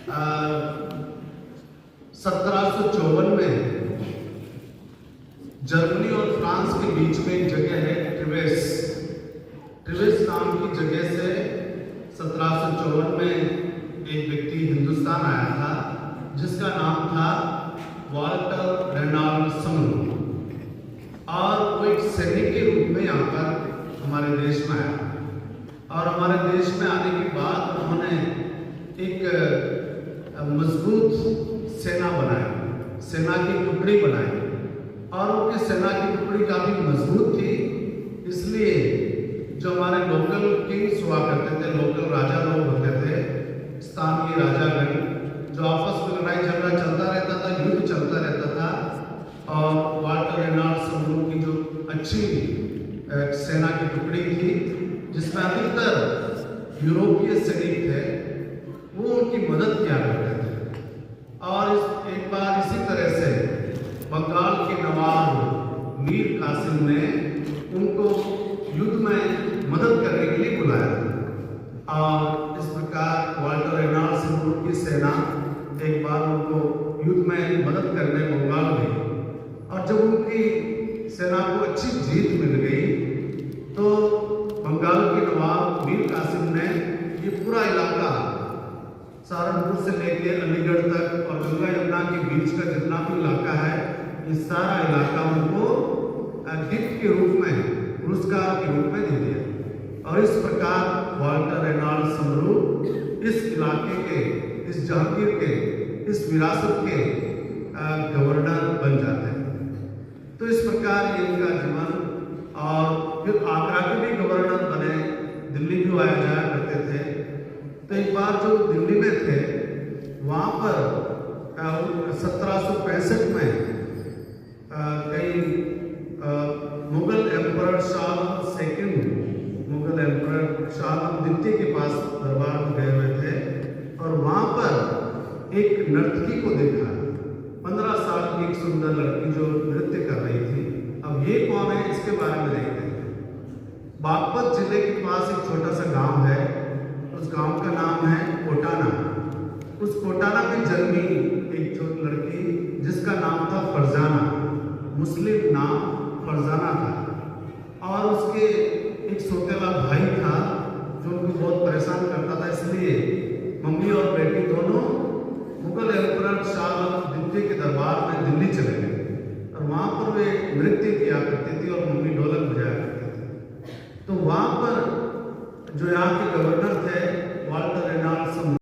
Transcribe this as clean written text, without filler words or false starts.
1754 में जर्मनी और फ्रांस के बीच में एक जगह है ट्रिवेस नाम की जगह से 1754 में एक व्यक्ति हिंदुस्तान आया था जिसका नाम था वाल्टर रेनॉल्ड समरू, और वो एक सैनिक के रूप में यहाँ पर हमारे देश में आया। और हमारे देश में आने के बाद उन्होंने एक मजबूत सेना बनाई, सेना की टुकड़ी बनाई, और उनकी सेना की टुकड़ी काफी मजबूत थी। इसलिए जो हमारे लोकल किंग्स हुआ करते थे, लोकल राजा लोग होते थे, स्थानीय राजागण, जो आपस में लड़ाई झगड़ा चलता रहता था, युद्ध चलता रहता था, और वाल्टर रेनॉल्ड समरू की जो अच्छी सेना की टुकड़ी थी जिसमें अधिकतर यूरोपीय सैनिक थे, वो उनकी मदद किया करते थे। और एक बार इसी तरह से बंगाल के नवाब मीर कासिम ने उनको युद्ध में मदद करने के लिए बुलाया, और इस प्रकार वाल्टर रेनॉल्ड समरू की सेना एक बार उनको युद्ध में मदद करने बंगाल गई। और जब उनकी सेना को अच्छी जीत मिल गई तो बंगाल के नवाब मीर कासिम ने ये पूरा इलाका सहारनपुर से लेकर अलीगढ़ तक और गंगा यमुना के बीच का जितना भी इलाका है, ये सारा इलाका उनको गिफ्ट के रूप में, पुरस्कार के रूप में दे दिया। और इस प्रकार वाल्टर रेनॉल्ड समरू इस इलाके के, इस जहांगीर के, इस विरासत के गवर्नर बन जाते हैं। तो इस प्रकार ये इनका जीवन, और फिर आगरा के भी गवर्नर बने, दिल्ली भी आया जाया करते थे। तो एक बार जो दिल्ली में थे वहाँ पर 1765 में कई Mughal emperor Shah Alam second, Mughal emperor Shah Alam द्वितीय के पास दरबार में गए हुए थे, और वहाँ पर एक नर्तकी को देखा, 15 साल की एक सुंदर लड़की जो नृत्य कर रही थी। अब ये कौन है, इसके बारे में देखते हैं। बागपत जिले के पास एक छोटा सा गांव है, उस गांव का नाम है कोटाना। उस कोटाना में जन्मी एक छोटी लड़की जिसका नाम था फरजाना, मुस्लिम नाम फरजाना था। और उसके एक सौतेला भाई था जो उनको बहुत परेशान करता था, इसलिए मम्मी और बेटी दोनों मुगल एम्परर शाह आलम द्वितीय के दरबार में दिल्ली चले गए, और वहाँ पर वे नृत्य किया करती थी और मम्मी ढोलक बजाया करती थी। तो वहाँ